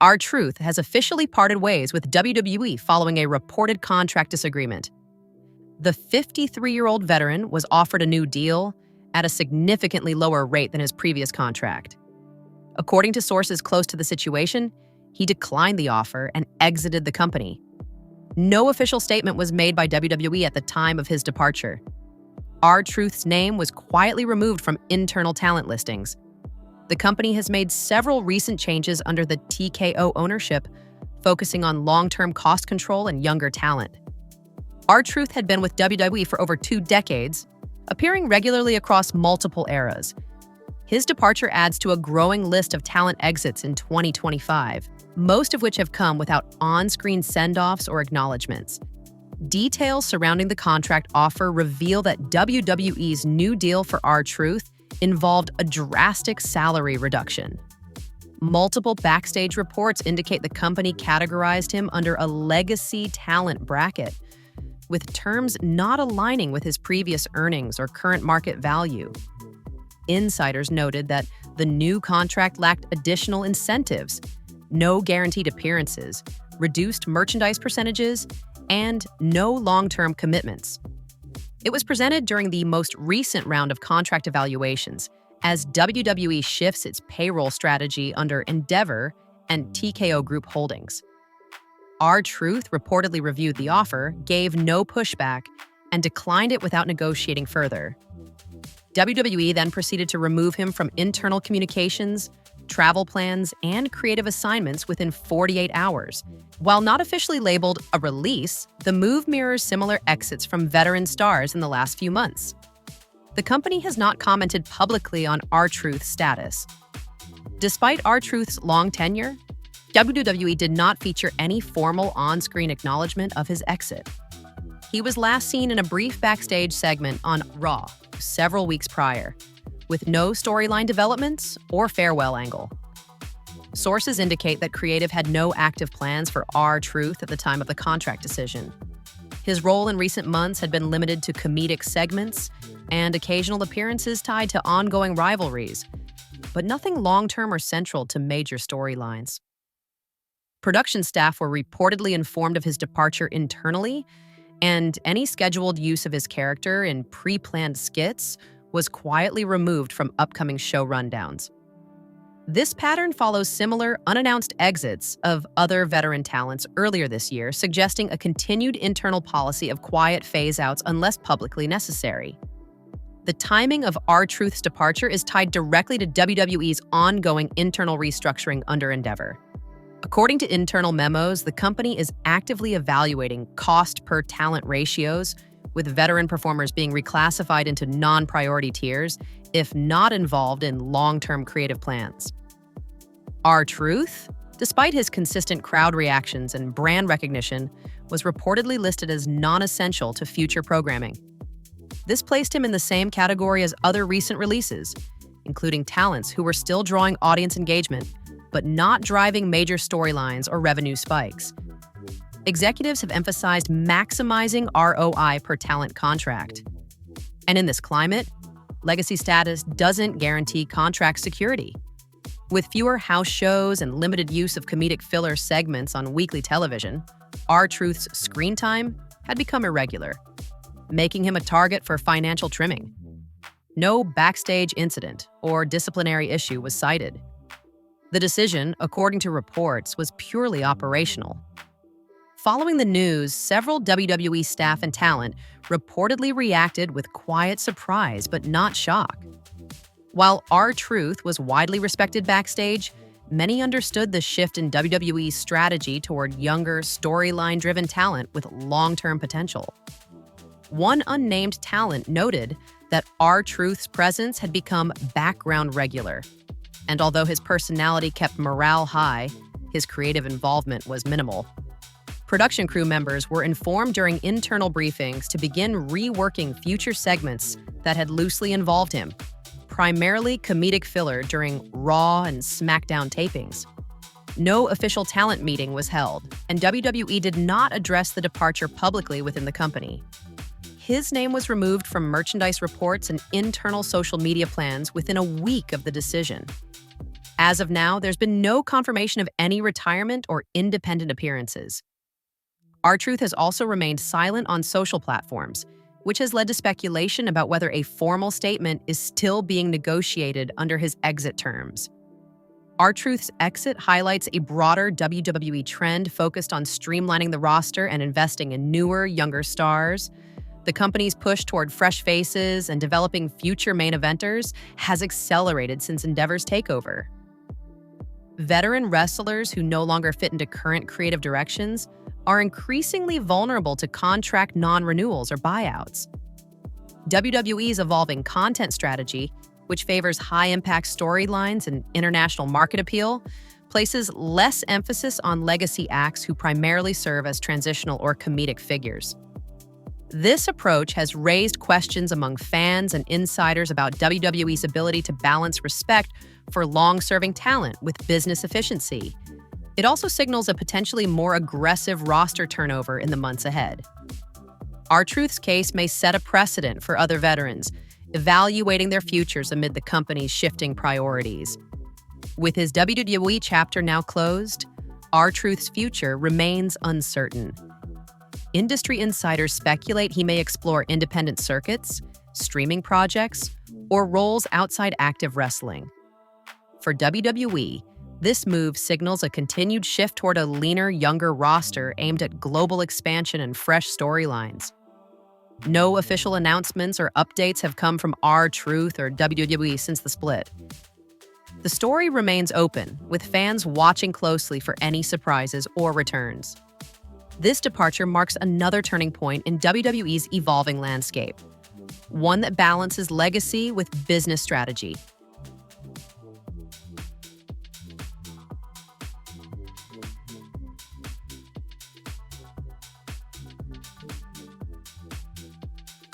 R-Truth has officially parted ways with WWE following a reported contract disagreement. The 53-year-old veteran was offered a new deal at a significantly lower rate than his previous contract. According to sources close to the situation, he declined the offer and exited the company. No official statement was made by WWE at the time of his departure. R-Truth's name was quietly removed from internal talent listings. The company has made several recent changes under the TKO ownership, focusing on long-term cost control and younger talent. R-Truth had been with WWE for over 2 decades, appearing regularly across multiple eras. His departure adds to a growing list of talent exits in 2025, most of which have come without on-screen send-offs or acknowledgments. Details surrounding the contract offer reveal that WWE's new deal for R-Truth involved a drastic salary reduction. Multiple Backstage reports indicate the company categorized him under a legacy talent bracket, with terms not aligning with his previous earnings or current market value. Insiders noted that the new contract lacked additional incentives, no guaranteed appearances, reduced merchandise percentages, and no long-term commitments. It was presented during the most recent round of contract evaluations as WWE shifts its payroll strategy under Endeavor and TKO Group Holdings. R-Truth reportedly reviewed the offer, gave no pushback, and declined it without negotiating further. WWE then proceeded to remove him from internal communications, travel plans, and creative assignments within 48 hours. While not officially labeled a release, the move mirrors similar exits from veteran stars in the last few months. The company has not commented publicly on R-Truth's status. Despite R-Truth's long tenure, WWE did not feature any formal on-screen acknowledgement of his exit. He was last seen in a brief backstage segment on Raw several weeks prior, with no storyline developments or farewell angle. Sources indicate that creative had no active plans for R-Truth at the time of the contract decision. His role in recent months had been limited to comedic segments and occasional appearances tied to ongoing rivalries, but nothing long-term or central to major storylines. Production staff were reportedly informed of his departure internally, and any scheduled use of his character in pre-planned skits was quietly removed from upcoming show rundowns. This pattern follows similar, unannounced exits of other veteran talents earlier this year, suggesting a continued internal policy of quiet phase-outs unless publicly necessary. The timing of R-Truth's departure is tied directly to WWE's ongoing internal restructuring under Endeavor. According to internal memos, the company is actively evaluating cost-per-talent ratios, with veteran performers being reclassified into non-priority tiers if not involved in long-term creative plans. R-Truth, despite his consistent crowd reactions and brand recognition, was reportedly listed as non-essential to future programming. This placed him in the same category as other recent releases, including talents who were still drawing audience engagement, but not driving major storylines or revenue spikes. Executives have emphasized maximizing ROI per talent contract. And in this climate, legacy status doesn't guarantee contract security. With fewer house shows and limited use of comedic filler segments on weekly television, R-Truth's screen time had become irregular, making him a target for financial trimming. No backstage incident or disciplinary issue was cited. The decision, according to reports, was purely operational. Following the news, several WWE staff and talent reportedly reacted with quiet surprise but not shock. While R-Truth was widely respected backstage, many understood the shift in WWE's strategy toward younger, storyline-driven talent with long-term potential. One unnamed talent noted that R-Truth's presence had become background regular, and although his personality kept morale high, his creative involvement was minimal. Production crew members were informed during internal briefings to begin reworking future segments that had loosely involved him, primarily comedic filler during Raw and SmackDown tapings. No official talent meeting was held, and WWE did not address the departure publicly within the company. His name was removed from merchandise reports and internal social media plans within a week of the decision. As of now, there's been no confirmation of any retirement or independent appearances. R-Truth has also remained silent on social platforms, which has led to speculation about whether a formal statement is still being negotiated under his exit terms. R-Truth's exit highlights a broader WWE trend focused on streamlining the roster and investing in newer, younger stars. The company's push toward fresh faces and developing future main eventers has accelerated since Endeavor's takeover. Veteran wrestlers who no longer fit into current creative directions are increasingly vulnerable to contract non-renewals or buyouts. WWE's evolving content strategy, which favors high-impact storylines and international market appeal, places less emphasis on legacy acts who primarily serve as transitional or comedic figures. This approach has raised questions among fans and insiders about WWE's ability to balance respect for long-serving talent with business efficiency. It also signals a potentially more aggressive roster turnover in the months ahead. R-Truth's case may set a precedent for other veterans, evaluating their futures amid the company's shifting priorities. With his WWE chapter now closed, R-Truth's future remains uncertain. Industry insiders speculate he may explore independent circuits, streaming projects, or roles outside active wrestling. For WWE, this move signals a continued shift toward a leaner, younger roster aimed at global expansion and fresh storylines. No official announcements or updates have come from R-Truth or WWE since the split. The story remains open, with fans watching closely for any surprises or returns. This departure marks another turning point in WWE's evolving landscape, one that balances legacy with business strategy.